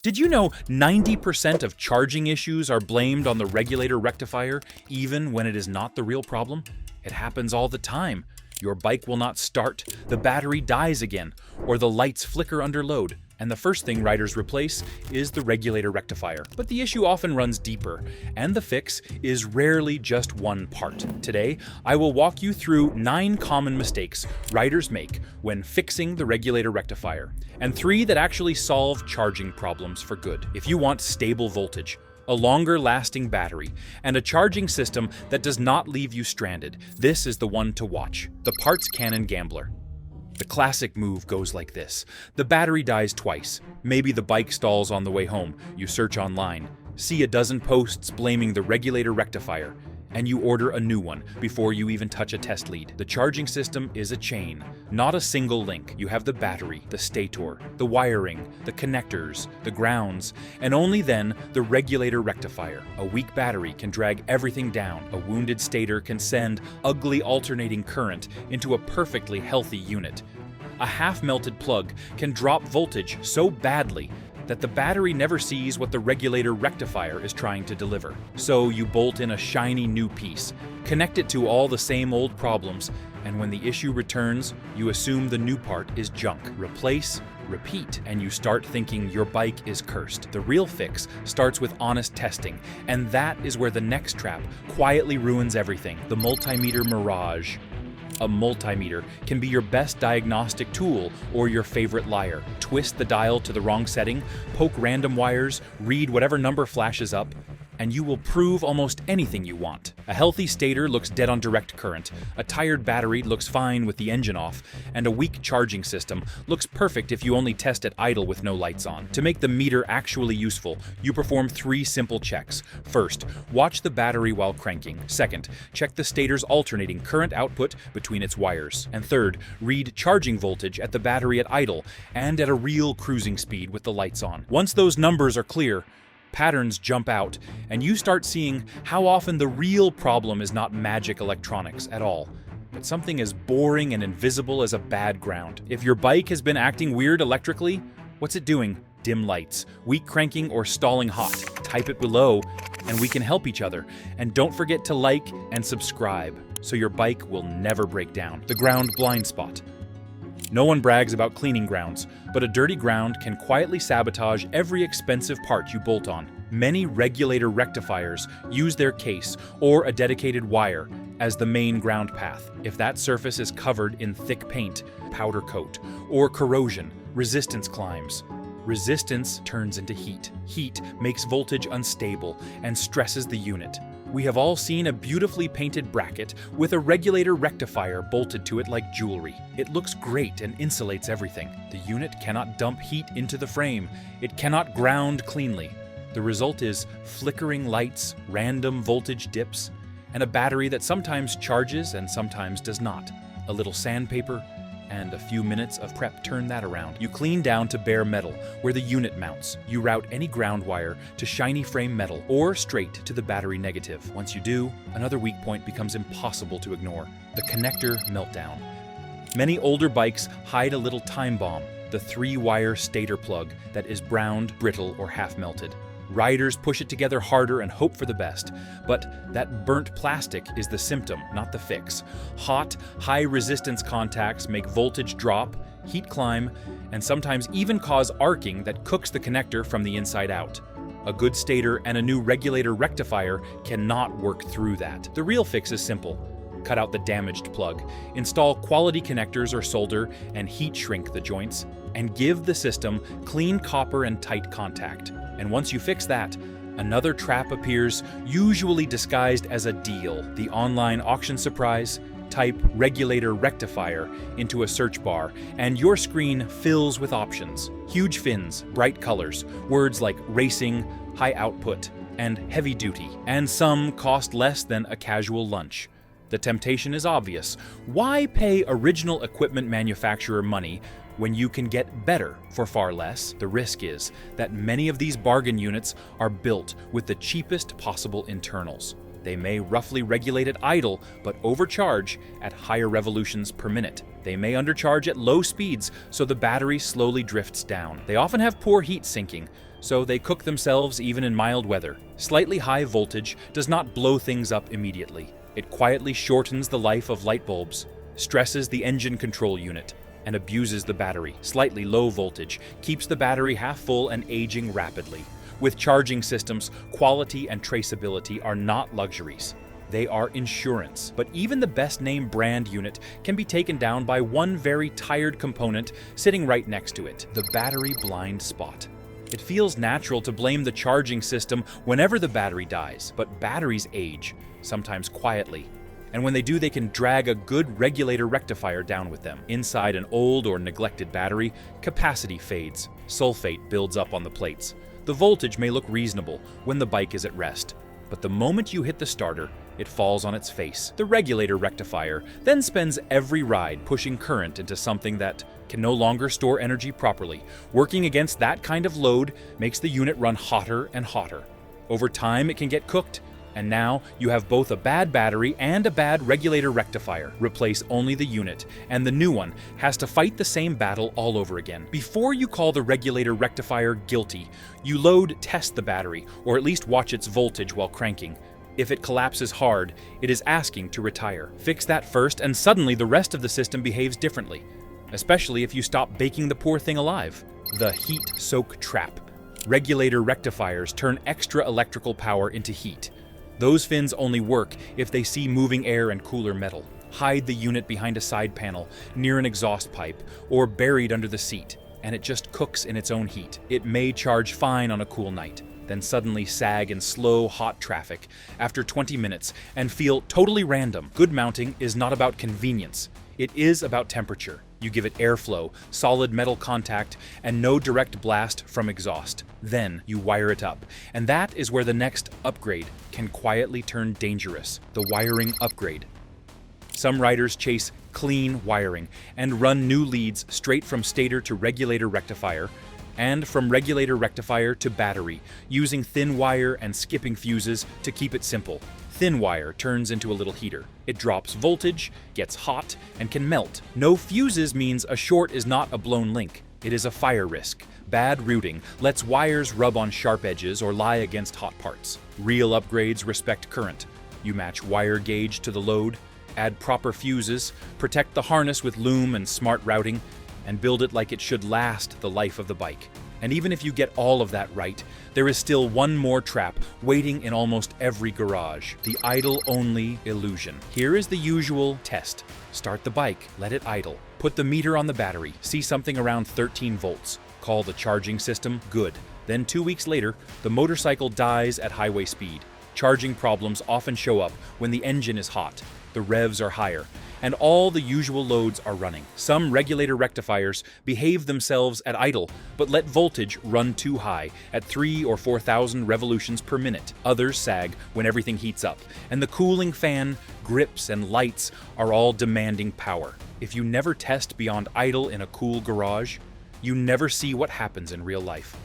Did you know 90% of charging issues are blamed on the regulator rectifier, even when it is not the real problem? It happens all the time. Your bike will not start, the battery dies again, or the lights flicker under load. And the first thing riders replace is the regulator rectifier. But the issue often runs deeper, and the fix is rarely just one part. Today, I will walk you through 9 common mistakes riders make when fixing the regulator rectifier, and 3 that actually solve charging problems for good. If you want stable voltage, a longer-lasting battery, and a charging system that does not leave you stranded, this is the one to watch: the Parts Cannon Gambler. The classic move goes like this. The battery dies twice. Maybe the bike stalls on the way home. You search online, see a dozen posts blaming the regulator rectifier, and you order a new one before you even touch a test lead. The charging system is a chain, not a single link. You have the battery, the stator, the wiring, the connectors, the grounds, and only then the regulator rectifier. A weak battery can drag everything down. A wounded stator can send ugly alternating current into a perfectly healthy unit. A half-melted plug can drop voltage so badly that the battery never sees what the regulator rectifier is trying to deliver. So you bolt in a shiny new piece, connect it to all the same old problems, and when the issue returns, you assume the new part is junk. Replace, repeat, and you start thinking your bike is cursed. The real fix starts with honest testing, and that is where the next trap quietly ruins everything: the multimeter mirage. A multimeter can be your best diagnostic tool or your favorite liar. Twist the dial to the wrong setting, poke random wires, read whatever number flashes up, and you will prove almost anything you want. A healthy stator looks dead on direct current, a tired battery looks fine with the engine off, and a weak charging system looks perfect if you only test at idle with no lights on. To make the meter actually useful, you perform 3 simple checks. First, watch the battery while cranking. Second, check the stator's alternating current output between its wires. And third, read charging voltage at the battery at idle and at a real cruising speed with the lights on. Once those numbers are clear, patterns jump out, and you start seeing how often the real problem is not magic electronics at all, but something as boring and invisible as a bad ground. If your bike has been acting weird electrically, what's it doing? Dim lights, weak cranking, or stalling hot? Type it below, and we can help each other. And don't forget to like and subscribe, so your bike will never break down. The ground blind spot. No one brags about cleaning grounds, but a dirty ground can quietly sabotage every expensive part you bolt on. Many regulator rectifiers use their case or a dedicated wire as the main ground path. If that surface is covered in thick paint, powder coat, or corrosion, resistance climbs. Resistance turns into heat. Heat makes voltage unstable and stresses the unit. We have all seen a beautifully painted bracket with a regulator rectifier bolted to it like jewelry. It looks great and insulates everything. The unit cannot dump heat into the frame. It cannot ground cleanly. The result is flickering lights, random voltage dips, and a battery that sometimes charges and sometimes does not. A little sandpaper and a few minutes of prep turn that around. You clean down to bare metal, where the unit mounts. You route any ground wire to shiny frame metal, or straight to the battery negative. Once you do, another weak point becomes impossible to ignore: the connector meltdown. Many older bikes hide a little time bomb, the 3-wire stator plug that is browned, brittle, or half-melted. Riders push it together harder and hope for the best, but that burnt plastic is the symptom, not the fix. Hot, high-resistance contacts make voltage drop, heat climb, and sometimes even cause arcing that cooks the connector from the inside out. A good stator and a new regulator rectifier cannot work through that. The real fix is simple. Cut out the damaged plug, install quality connectors or solder, and heat shrink the joints, and give the system clean copper and tight contact. And once you fix that, another trap appears, usually disguised as a deal. The online auction surprise. Type regulator rectifier into a search bar, and your screen fills with options. Huge fins, bright colors, words like racing, high output, and heavy duty. And some cost less than a casual lunch. The temptation is obvious. Why pay original equipment manufacturer money when you can get better for far less? The risk is that many of these bargain units are built with the cheapest possible internals. They may roughly regulate at idle, but overcharge at higher revolutions per minute. They may undercharge at low speeds, so the battery slowly drifts down. They often have poor heat sinking, so they cook themselves even in mild weather. Slightly high voltage does not blow things up immediately. It quietly shortens the life of light bulbs, stresses the engine control unit, and abuses the battery. Slightly low voltage keeps the battery half full and aging rapidly. With charging systems, quality and traceability are not luxuries. They are insurance. But even the best-named brand unit can be taken down by one very tired component sitting right next to it, the battery blind spot. It feels natural to blame the charging system whenever the battery dies, but batteries age, sometimes quietly. And when they do, they can drag a good regulator rectifier down with them. Inside an old or neglected battery, capacity fades, sulfate builds up on the plates. The voltage may look reasonable when the bike is at rest, but the moment you hit the starter, it falls on its face. The regulator rectifier then spends every ride pushing current into something that can no longer store energy properly. Working against that kind of load makes the unit run hotter and hotter. Over time, it can get cooked, and now you have both a bad battery and a bad regulator rectifier. Replace only the unit, and the new one has to fight the same battle all over again. Before you call the regulator rectifier guilty, you load test the battery, or at least watch its voltage while cranking. If it collapses hard, it is asking to retire. Fix that first, and suddenly the rest of the system behaves differently, especially if you stop baking the poor thing alive. The heat soak trap. Regulator rectifiers turn extra electrical power into heat. Those fins only work if they see moving air and cooler metal. Hide the unit behind a side panel, near an exhaust pipe, or buried under the seat, and it just cooks in its own heat. It may charge fine on a cool night, then suddenly sag in slow, hot traffic after 20 minutes and feel totally random. Good mounting is not about convenience. It is about temperature. You give it airflow, solid metal contact, and no direct blast from exhaust. Then you wire it up. And that is where the next upgrade can quietly turn dangerous. The wiring upgrade. Some riders chase clean wiring and run new leads straight from stator to regulator rectifier, and from regulator rectifier to battery, using thin wire and skipping fuses to keep it simple. Thin wire turns into a little heater. It drops voltage, gets hot, and can melt. No fuses means a short is not a blown link. It is a fire risk. Bad routing lets wires rub on sharp edges or lie against hot parts. Real upgrades respect current. You match wire gauge to the load, add proper fuses, protect the harness with loom and smart routing, and build it like it should last the life of the bike. And even if you get all of that right, there is still one more trap waiting in almost every garage: the idle-only illusion. Here is the usual test. Start the bike, let it idle. Put the meter on the battery, see something around 13 volts. Call the charging system, good. Then 2 weeks later, the motorcycle dies at highway speed. Charging problems often show up when the engine is hot, the revs are higher, and all the usual loads are running. Some regulator rectifiers behave themselves at idle, but let voltage run too high at 3,000 or 4,000 revolutions per minute. Others sag when everything heats up, and the cooling fan, grips, and lights are all demanding power. If you never test beyond idle in a cool garage, you never see what happens in real life.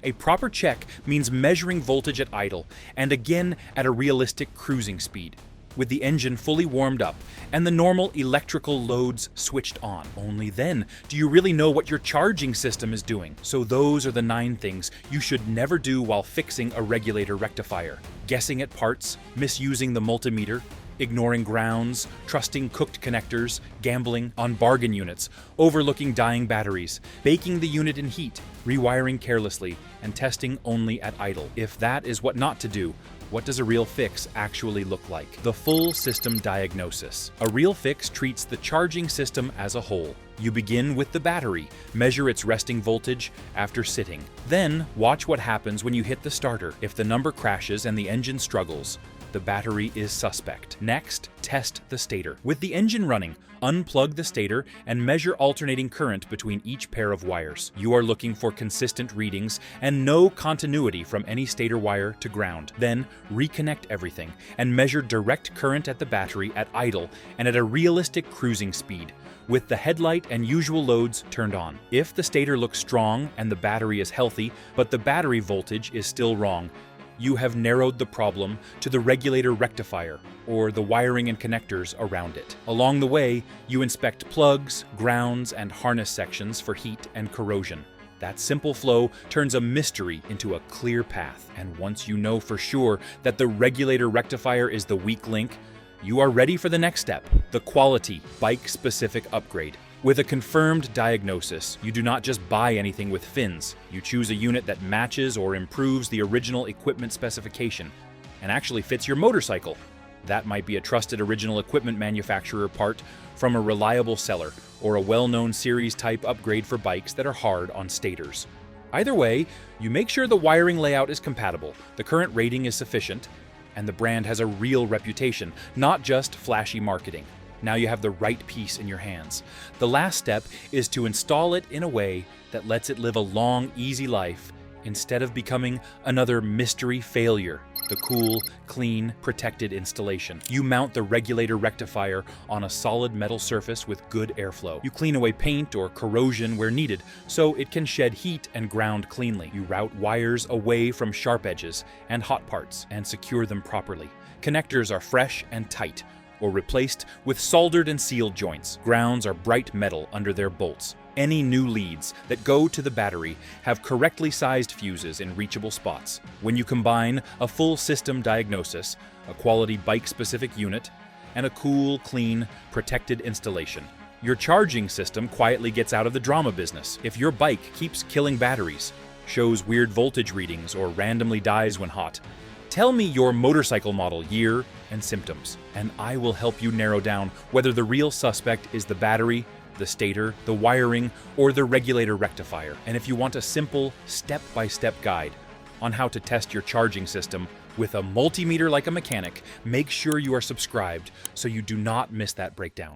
A proper check means measuring voltage at idle, and again at a realistic cruising speed, with the engine fully warmed up and the normal electrical loads switched on. Only then do you really know what your charging system is doing. So those are the 9 things you should never do while fixing a regulator rectifier: guessing at parts, misusing the multimeter, ignoring grounds, trusting cooked connectors, gambling on bargain units, overlooking dying batteries, baking the unit in heat, rewiring carelessly, and testing only at idle. If that is what not to do, what does a real fix actually look like? The full system diagnosis. A real fix treats the charging system as a whole. You begin with the battery, measure its resting voltage after sitting. Then, watch what happens when you hit the starter. If the number crashes and the engine struggles, the battery is suspect. Next, test the stator. With the engine running, unplug the stator and measure alternating current between each pair of wires. You are looking for consistent readings and no continuity from any stator wire to ground. Then, reconnect everything and measure direct current at the battery at idle and at a realistic cruising speed, with the headlight and usual loads turned on. If the stator looks strong and the battery is healthy, but the battery voltage is still wrong, you have narrowed the problem to the regulator rectifier, or the wiring and connectors around it. Along the way, you inspect plugs, grounds, and harness sections for heat and corrosion. That simple flow turns a mystery into a clear path, and once you know for sure that the regulator rectifier is the weak link, you are ready for the next step, the quality, bike-specific upgrade. With a confirmed diagnosis, you do not just buy anything with fins. You choose a unit that matches or improves the original equipment specification and actually fits your motorcycle. That might be a trusted original equipment manufacturer part from a reliable seller, or a well-known series-type upgrade for bikes that are hard on stators. Either way, you make sure the wiring layout is compatible, the current rating is sufficient, and the brand has a real reputation, not just flashy marketing. Now you have the right piece in your hands. The last step is to install it in a way that lets it live a long, easy life instead of becoming another mystery failure. The cool, clean, protected installation. You mount the regulator rectifier on a solid metal surface with good airflow. You clean away paint or corrosion where needed, so it can shed heat and ground cleanly. You route wires away from sharp edges and hot parts and secure them properly. Connectors are fresh and tight, or replaced with soldered and sealed joints. Grounds are bright metal under their bolts. Any new leads that go to the battery have correctly sized fuses in reachable spots. When you combine a full system diagnosis, a quality bike-specific unit, and a cool, clean, protected installation, your charging system quietly gets out of the drama business. If your bike keeps killing batteries, shows weird voltage readings, or randomly dies when hot, tell me your motorcycle model, year, and symptoms, and I will help you narrow down whether the real suspect is the battery, the stator, the wiring, or the regulator rectifier. And if you want a simple, step-by-step guide on how to test your charging system with a multimeter like a mechanic, make sure you are subscribed so you do not miss that breakdown.